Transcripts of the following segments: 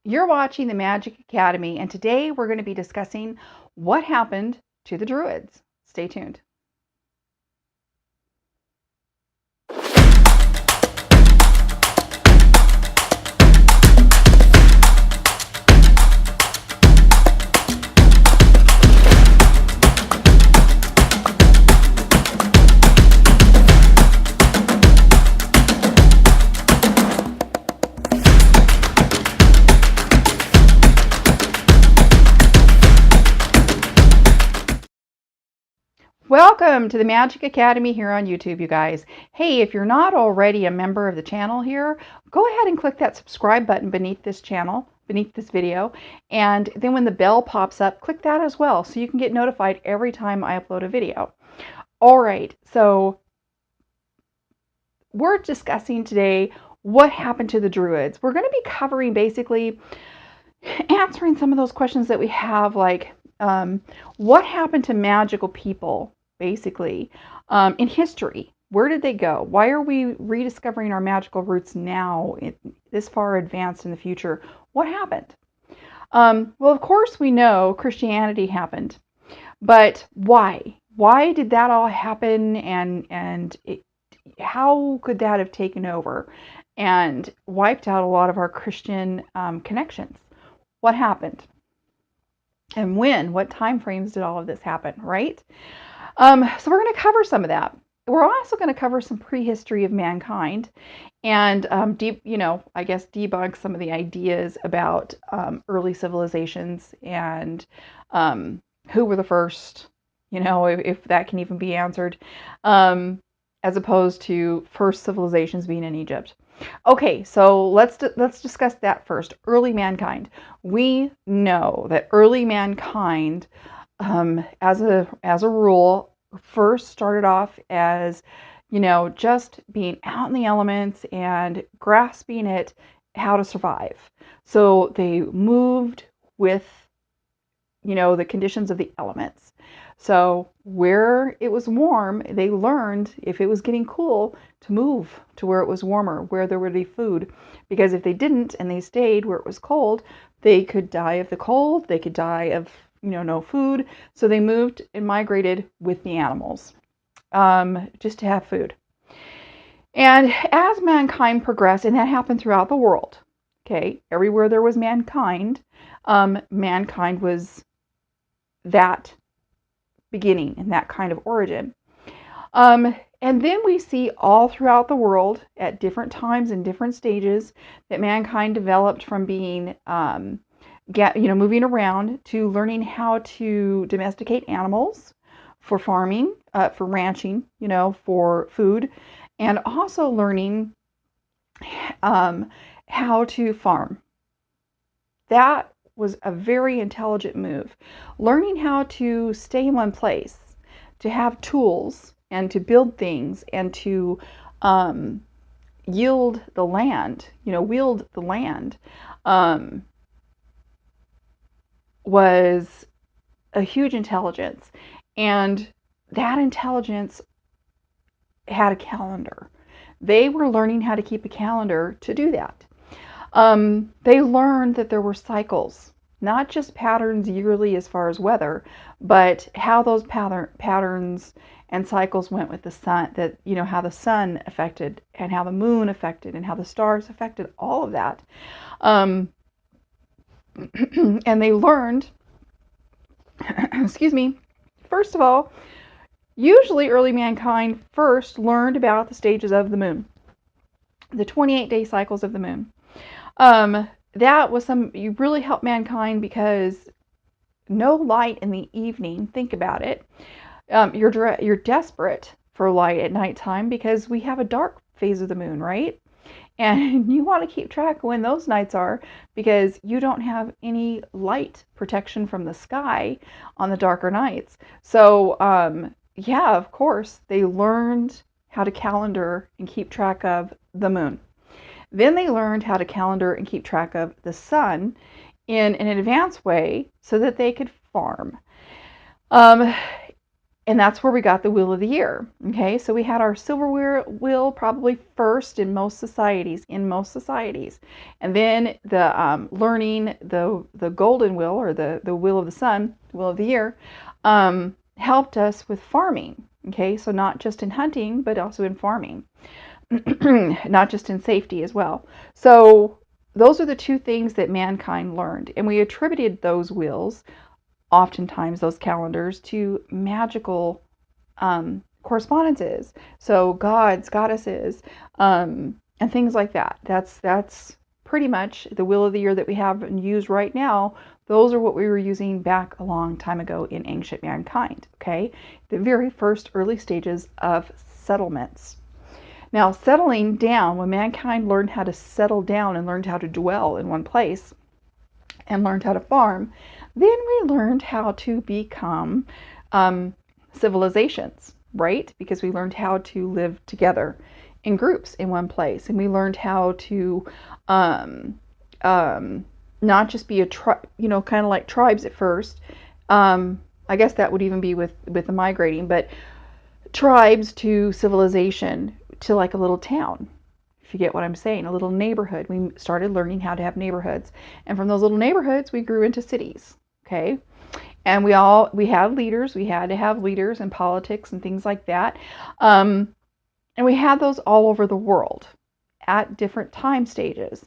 You're watching the Magic Academy, and today we're going to be discussing what happened to the Druids. Stay tuned. Welcome to the Magic Academy here on YouTube, you guys. Hey, if you're not already a member of the channel here, go ahead and click that subscribe button beneath this channel, beneath this video, and then when the bell pops up, click that as well so you can get notified every time I upload a video. All right, so we're discussing today what happened to the Druids. We're going to be covering basically answering some of those questions that we have, like what happened to magical people, basically, in history. Where did they go? Why are we rediscovering our magical roots now, this far advanced in the future? What happened? Well, of course, we know Christianity happened, but why? Why did that all happen, and how could that have taken over and wiped out a lot of our Christian connections? What happened? And when? What time frames did all of this happen, right? So we're going to cover some of that. We're also going to cover some prehistory of mankind and I guess debunk some of the ideas about early civilizations and who were the first, if that can even be answered, as opposed to first civilizations being in Egypt. Okay, so let's discuss that first. Early mankind. We know that early mankind, as a rule, first started off as, just being out in the elements and grasping at how to survive. So they moved with, the conditions of the elements. So where it was warm, they learned, if it was getting cool, to move to where it was warmer, where there would be food. Because if they didn't and they stayed where it was cold, they could die of the cold, they could die of, no food. So they moved and migrated with the animals, just to have food. And as mankind progressed, and that happened throughout the world, okay, everywhere there was mankind, mankind was that beginning and that kind of origin. And then we see all throughout the world at different times and different stages that mankind developed from being, moving around to learning how to domesticate animals for farming, for ranching, for food, and also learning how to farm. That was a very intelligent move. Learning how to stay in one place, to have tools, and to build things, and to yield the land, wield the land, was a huge intelligence. And that intelligence had a calendar. They were learning how to keep a calendar to do that. They learned that there were cycles, not just patterns yearly as far as weather, but how those patterns and cycles went with the sun, that, how the sun affected and how the moon affected and how the stars affected all of that. And they learned, excuse me, first of all, usually early mankind first learned about the stages of the moon, the 28-day cycles of the moon. That was you really helped mankind because no light in the evening. Think about it. You're desperate for light at nighttime because we have a dark phase of the moon, right? And you want to keep track of when those nights are because you don't have any light protection from the sky on the darker nights. So, yeah, of course, they learned how to calendar and keep track of the moon. Then they learned how to calendar and keep track of the sun in an advanced way so that they could farm. And that's where we got the wheel of the year. Okay, so we had our silver wheel probably first in most societies, and then the learning the golden wheel, or the wheel of the sun, wheel of the year, helped us with farming. Okay, so not just in hunting, but also in farming, not just in safety as well. So those are the two things that mankind learned, and we attributed those wheels, oftentimes those calendars, to magical correspondences. So gods, goddesses, and things like that. That's pretty much the wheel of the year that we have and use right now. Those are what we were using back a long time ago in ancient mankind. Okay, the very first early stages of settlements. Now, settling down, when mankind learned how to settle down and learned how to dwell in one place and learned how to farm, then we learned how to become civilizations, right? Because we learned how to live together in groups in one place, and we learned how to not just be a tribe, kind of like tribes at first. I guess that would even be with the migrating, but tribes to civilization to like a little town. If you get what I'm saying, a little neighborhood. We started learning how to have neighborhoods, and from those little neighborhoods, we grew into cities. Okay, and we had leaders. We had to have leaders in politics and things like that, and we had those all over the world at different time stages.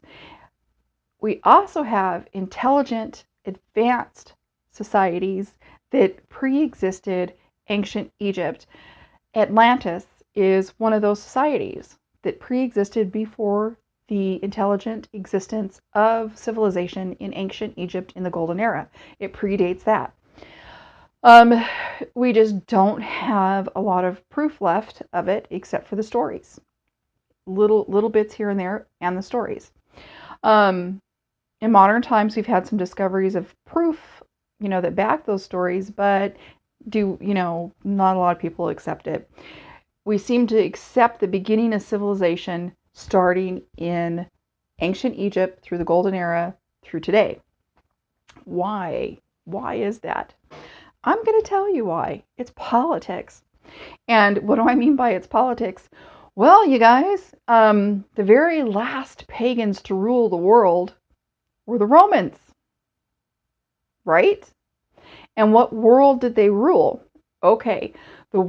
We also have intelligent, advanced societies that pre-existed ancient Egypt. Atlantis is one of those societies that pre-existed before the intelligent existence of civilization in ancient Egypt in the Golden Era. It predates that. We just don't have a lot of proof left of it except for the stories. Little bits here and there, and the stories. In modern times, we've had some discoveries of proof, that back those stories, but not a lot of people accept it. We seem to accept the beginning of civilization starting in ancient Egypt through the Golden Era through today. Why? Why is that? I'm going to tell you why. It's politics. And what do I mean by it's politics? Well, you guys, the very last pagans to rule the world were the Romans, right? And what world did they rule? Okay, there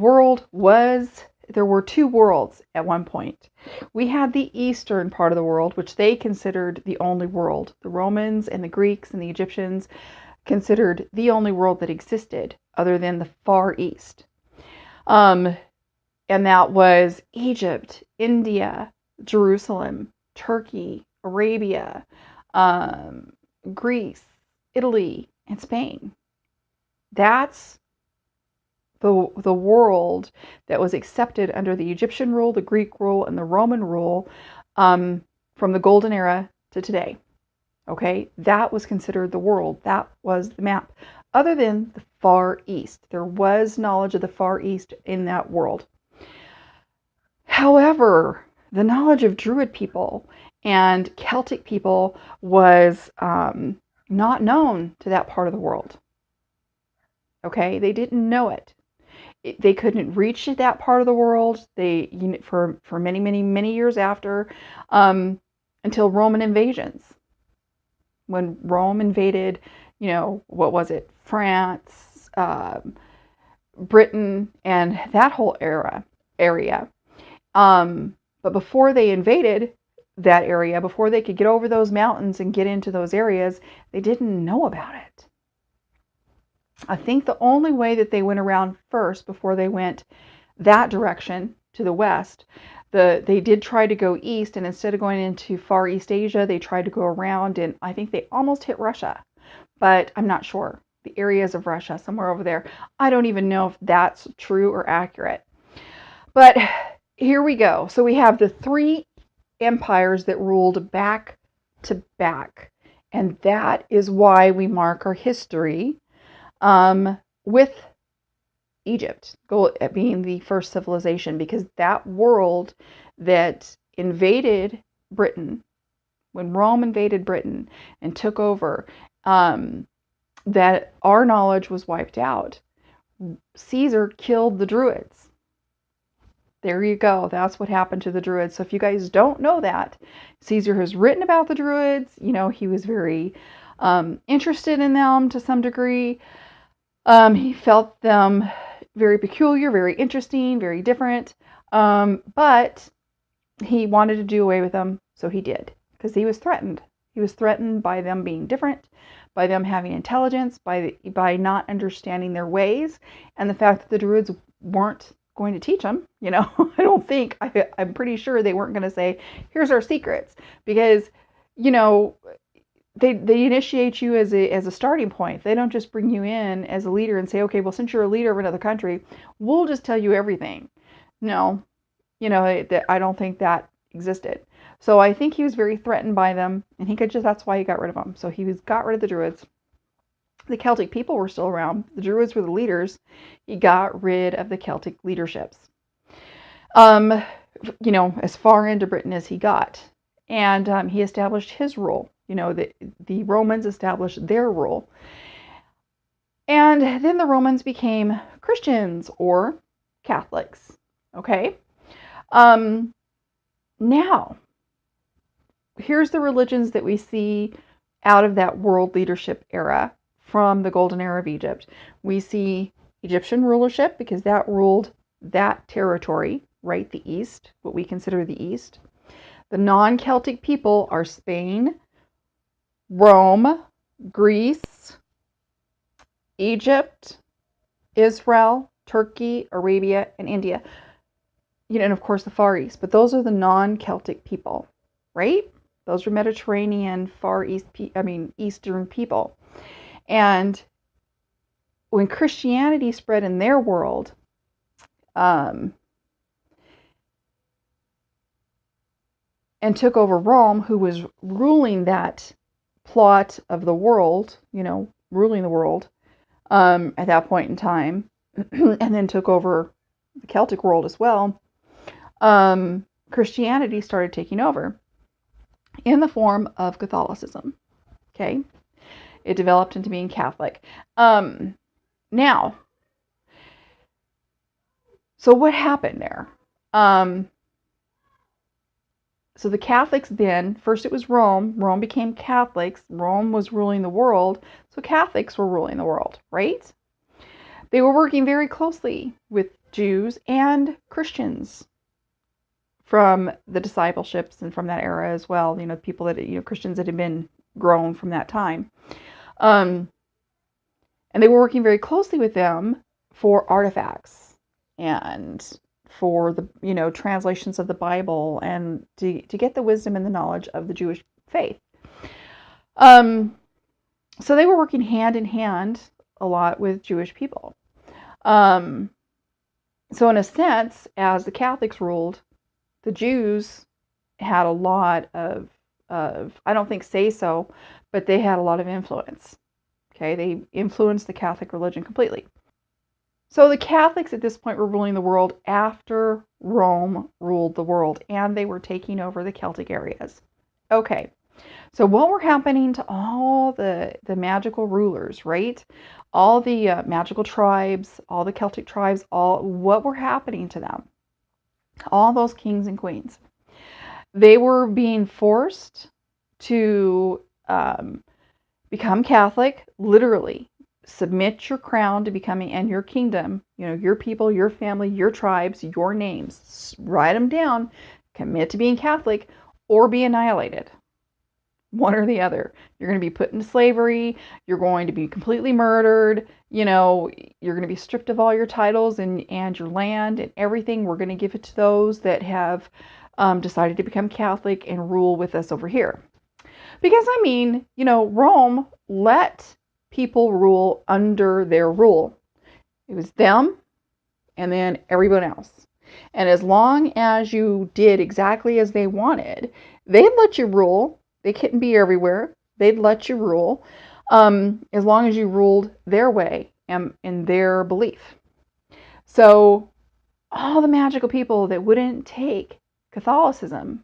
were two worlds at one point. We had the eastern part of the world, which they considered the only world. The Romans and the Greeks and the Egyptians considered the only world that existed other than the Far East. And that was Egypt, India, Jerusalem, Turkey, Arabia, Greece, Italy, and Spain. That's the world that was accepted under the Egyptian rule, the Greek rule, and the Roman rule from the Golden Era to today. Okay, that was considered the world. That was the map. Other than the Far East, there was knowledge of the Far East in that world. However, the knowledge of Druid people and Celtic people was not known to that part of the world. Okay, they didn't know it. They couldn't reach that part of the world. For many years after, until Roman invasions. When Rome invaded, what was it? France, Britain, and that whole area. But before they invaded that area, before they could get over those mountains and get into those areas, they didn't know about it. I think the only way that they went around first, before they went that direction to the west, they did try to go east, and instead of going into Far East Asia, they tried to go around, and I think they almost hit Russia, but I'm not sure. The areas of Russia, somewhere over there. I don't even know if that's true or accurate. But here we go. So we have the three empires that ruled back to back, and that is why we mark our history with Egypt being the first civilization, because that world that invaded Britain, when Rome invaded Britain and took over, that our knowledge was wiped out. Caesar killed the Druids. There you go. That's what happened to the Druids. So if you guys don't know that, Caesar has written about the Druids. He was very interested in them to some degree. He felt them very peculiar, very interesting, very different. But he wanted to do away with them, so he did, because he was threatened. He was threatened by them being different, by them having intelligence, by not understanding their ways, and the fact that the Druids weren't going to teach them. I don't think, I'm pretty sure they weren't going to say, here's our secrets, because, they initiate you as a starting point. They don't just bring you in as a leader and say, okay, well, since you're a leader of another country, we'll just tell you everything. No, I don't think that existed. So I think he was very threatened by them, and that's why he got rid of them. So he got rid of the Druids. The Celtic people were still around. The Druids were the leaders. He got rid of the Celtic leaderships. As far into Britain as he got. And he established his rule. The Romans established their rule. And then the Romans became Christians or Catholics. Okay? Now, here's the religions that we see out of that world leadership era from the Golden Era of Egypt. We see Egyptian rulership, because that ruled that territory, right? The East, what we consider the East. The non-Celtic people are Spain, Rome, Greece, Egypt, Israel, Turkey, Arabia, and India. And of course the Far East. But those are the non-Celtic people, right? Those are Mediterranean, Far East, Eastern people. And when Christianity spread in their world, and took over Rome, who was ruling that plot of the world, ruling the world at that point in time, and then took over the Celtic world as well, Christianity started taking over in the form of Catholicism. Okay? It developed into being Catholic. Now, so what happened there? So the Catholics then, first it was Rome. Rome became Catholics. Rome was ruling the world. So Catholics were ruling the world, right? They were working very closely with Jews and Christians from the discipleships and from that era as well. People that, Christians that had been grown from that time. And they were working very closely with them for artifacts and for the translations of the Bible, and to get the wisdom and the knowledge of the Jewish faith. So they were working hand in hand a lot with Jewish people. So in a sense, as the Catholics ruled, the Jews had a lot of I don't think say so, but they had a lot of influence. Okay, they influenced the Catholic religion completely. So the Catholics at this point were ruling the world after Rome ruled the world, and they were taking over the Celtic areas. Okay, so what were happening to all the magical rulers, right? All the magical tribes, all the Celtic tribes, what were happening to them? All those kings and queens. They were being forced to become Catholic, literally. Submit your crown to becoming, and your kingdom, your people, your family, your tribes, your names. Write them down. Commit to being Catholic or be annihilated. One or the other. You're going to be put into slavery. You're going to be completely murdered. You're going to be stripped of all your titles and your land and everything. We're going to give it to those that have decided to become Catholic and rule with us over here. Because, Rome let people rule under their rule. It was them and then everyone else. And as long as you did exactly as they wanted, they'd let you rule. They couldn't be everywhere. They'd let you rule as long as you ruled their way and in their belief. So all the magical people that wouldn't take Catholicism,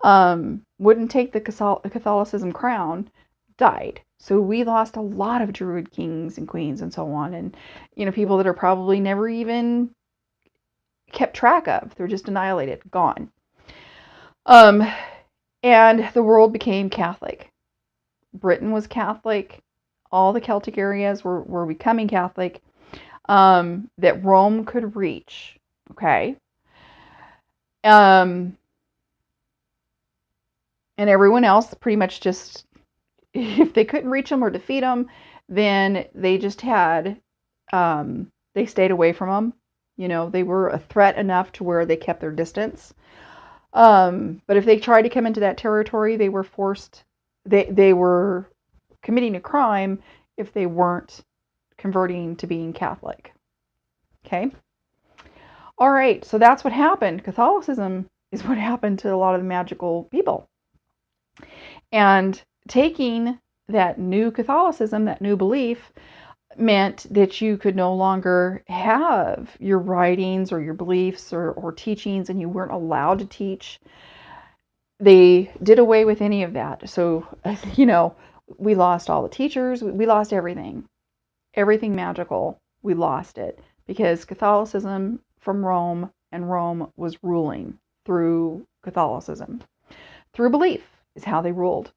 wouldn't take the Catholicism crown, died. So we lost a lot of Druid kings and queens and so on, and people that are probably never even kept track of. They're just annihilated, gone. And the world became Catholic. Britain was Catholic. All the Celtic areas were becoming Catholic, that Rome could reach. Okay. And everyone else pretty much just, if they couldn't reach them or defeat them, then they just had, they stayed away from them. They were a threat enough to where they kept their distance. But if they tried to come into that territory, they were forced, they were committing a crime if they weren't converting to being Catholic. Okay? All right, so that's what happened. Catholicism is what happened to a lot of the magical people. And taking that new Catholicism, that new belief, meant that you could no longer have your writings or your beliefs or teachings, and you weren't allowed to teach. They did away with any of that. So, we lost all the teachers. We lost everything. Everything magical, we lost it. Because Catholicism from Rome, and Rome was ruling through Catholicism. Through belief is how they ruled.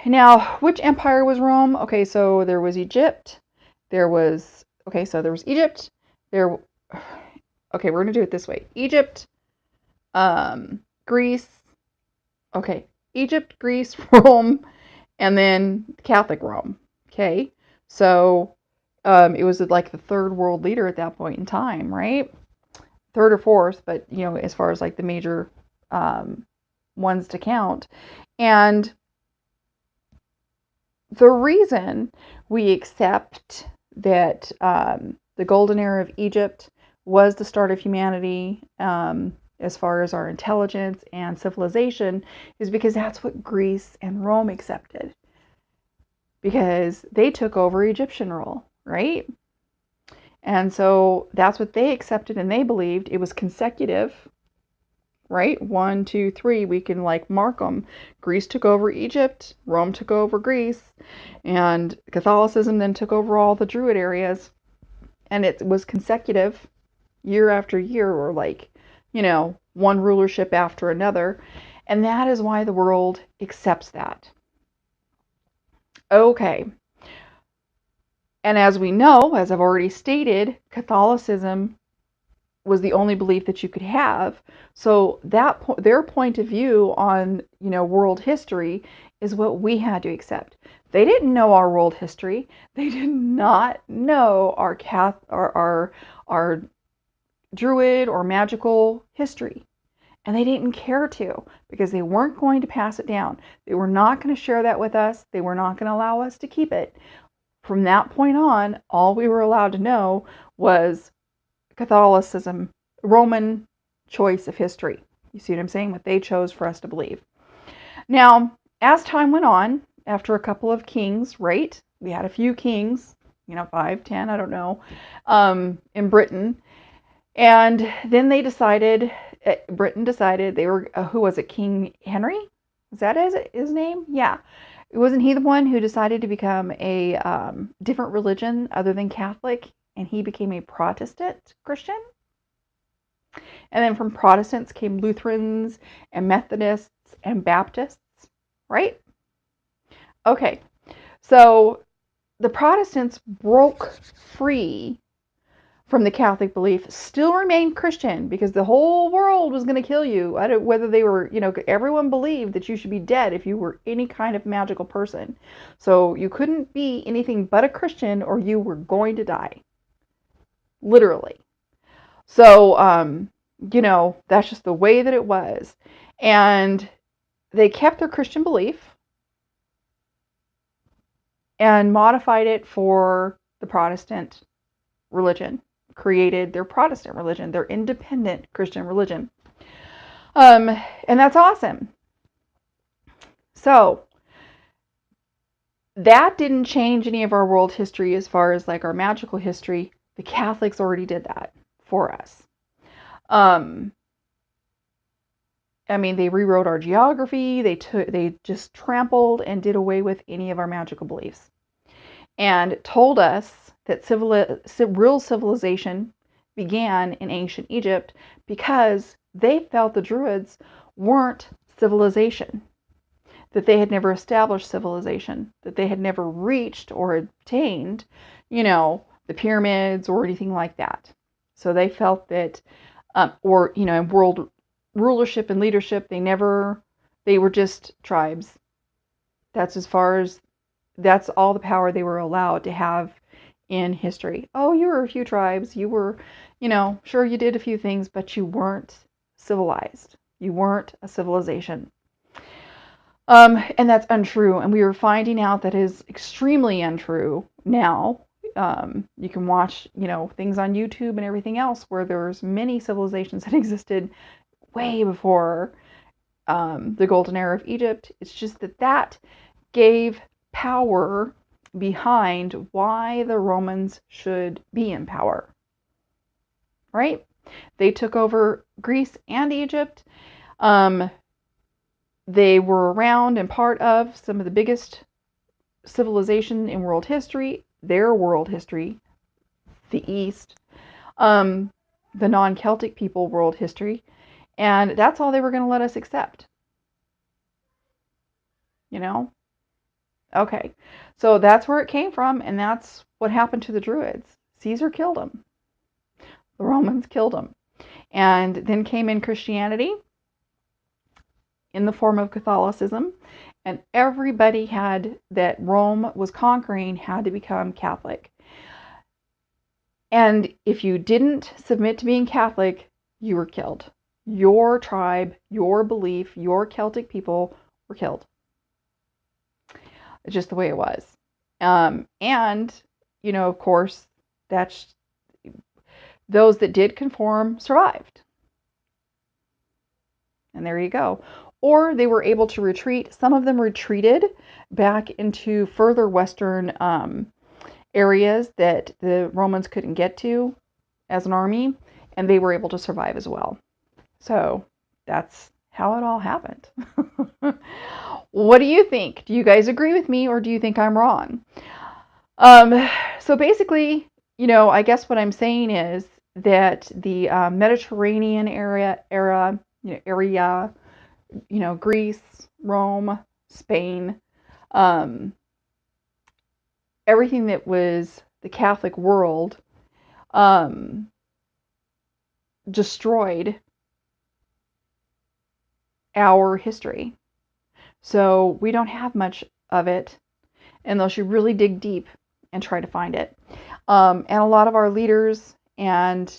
Now, which empire was Rome? Okay, so there was Egypt. There was Egypt. Okay, we're going to do it this way. Egypt, Greece. Okay, Egypt, Greece, Rome, and then Catholic Rome. Okay, so it was like the third world leader at that point in time, right? Third or fourth, but as far as like the major ones to count. And the reason we accept that the golden era of Egypt was the start of humanity, as far as our intelligence and civilization, is because that's what Greece and Rome accepted. Because they took over Egyptian rule, right? And so that's what they accepted, and they believed it was consecutive, right? 1, 2, 3, we can like mark them. Greece took over Egypt, Rome took over Greece, and Catholicism then took over all the Druid areas. And it was consecutive year after year, or like, one rulership after another. And that is why the world accepts that. Okay. And as we know, as I've already stated, Catholicism was the only belief that you could have. So that their point of view on, world history is what we had to accept. They didn't know our world history. They did not know our Druid or magical history. And they didn't care to, because they weren't going to pass it down. They were not going to share that with us. They were not going to allow us to keep it. From that point on, all we were allowed to know was Catholicism, Roman choice of history. You see what I'm saying? What they chose for us to believe. Now, as time went on, after a couple of kings, right? We had a few kings, 5, 10, I don't know, in Britain. And then Britain decided they were, who was it? King Henry? Is that his name? Yeah. Wasn't he the one who decided to become a different religion other than Catholic? And he became a Protestant Christian? And then from Protestants came Lutherans and Methodists and Baptists, right? Okay, so the Protestants broke free from the Catholic belief, still remained Christian, because the whole world was going to kill you. Whether they were, everyone believed that you should be dead if you were any kind of magical person. So you couldn't be anything but a Christian, or you were going to die. Literally. So, that's just the way that it was. And they kept their Christian belief and modified it for the Protestant religion. Created their Protestant religion, their independent Christian religion. And that's awesome. So that didn't change any of our world history as far as like our magical history. The Catholics already did that for us. And I mean, they rewrote our geography. They just trampled and did away with any of our magical beliefs, and told us that real civilization began in ancient Egypt because they felt the Druids weren't civilization, that they had never established civilization, that they had never reached or obtained, the pyramids or anything like that. So they felt that, in world rulership and leadership, they were just tribes. That's all the power they were allowed to have in history. Oh, you were a few tribes. You were, sure you did a few things, but you weren't civilized. You weren't a civilization. And that's untrue. And we were finding out that is extremely untrue now. You can watch, things on YouTube and everything else where there's many civilizations that existed way before the golden era of Egypt. It's just that gave power behind why the Romans should be in power. Right? They took over Greece and Egypt. They were around and part of some of the biggest civilization in world history, their world history, the East, the non-Celtic people world history, and that's all they were going to let us accept. Okay, so that's where it came from, and that's what happened to the Druids. Caesar killed them. The Romans killed them. And then came in Christianity in the form of Catholicism, and everybody that Rome was conquering had to become Catholic. And if you didn't submit to being Catholic, you were killed. Your tribe, your belief, your Celtic people were killed. It's just the way it was. And, of course, that's those that did conform survived. And there you go. Or they were able to retreat. Some of them retreated back into further western areas that the Romans couldn't get to as an army, and they were able to survive as well. So that's how it all happened. What do you think? Do you guys agree with me, or do you think I'm wrong? So basically, I guess what I'm saying is that the Mediterranean area, Greece, Rome, Spain, everything that was the Catholic world, destroyed our history. So we don't have much of it unless you really dig deep and try to find it. And a lot of our leaders and,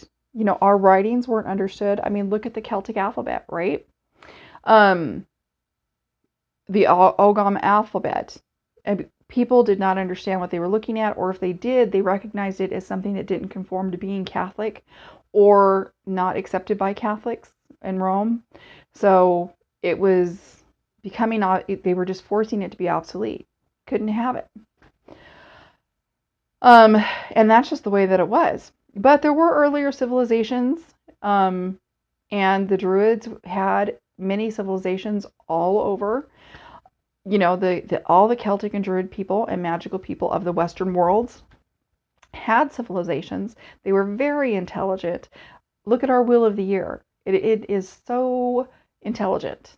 our writings weren't understood. I mean, look at the Celtic alphabet, right? The Ogham alphabet. People did not understand what they were looking at, or if they did, they recognized it as something that didn't conform to being Catholic or not accepted by Catholics in Rome. So it was becoming, they were just forcing it to be obsolete. Couldn't have it. And that's just the way that it was. But there were earlier civilizations, and the Druids had many civilizations all over. All the Celtic and Druid people and magical people of the Western worlds had civilizations. They were very intelligent. Look at our Wheel of the Year. It is so intelligent.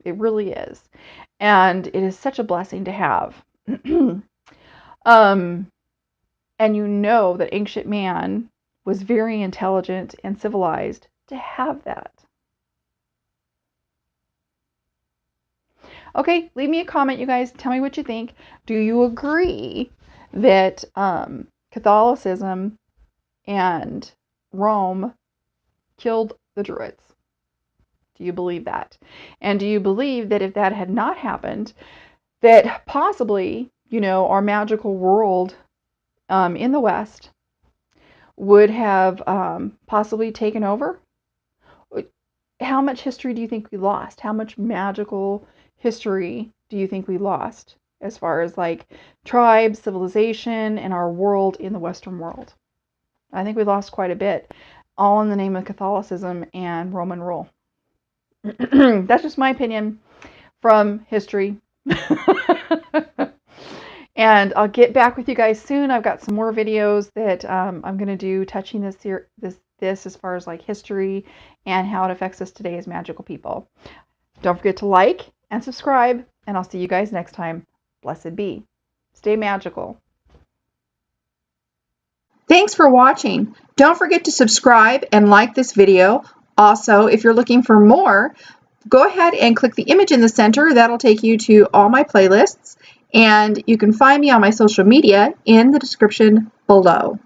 It really is. And it is such a blessing to have. And that ancient man was very intelligent and civilized to have that. Okay, leave me a comment, you guys. Tell me what you think. Do you agree that Catholicism and Rome killed the Druids? Do you believe that? And do you believe that if that had not happened, that possibly, our magical world in the West would have possibly taken over? How much history do you think we lost? How much magical history do you think we lost as far as like tribes, civilization, and our world in the Western world? I think we lost quite a bit, all in the name of Catholicism and Roman rule. That's just my opinion from history. And I'll get back with you guys soon. I've got some more videos that I'm going to do touching this as far as like history and how it affects us today as magical people. Don't forget to like and subscribe, and I'll see you guys next time. Blessed be. Stay magical. Thanks for watching. Don't forget to subscribe and like this video. Also, if you're looking for more, go ahead and click the image in the center. That'll take you to all my playlists. And you can find me on my social media in the description below.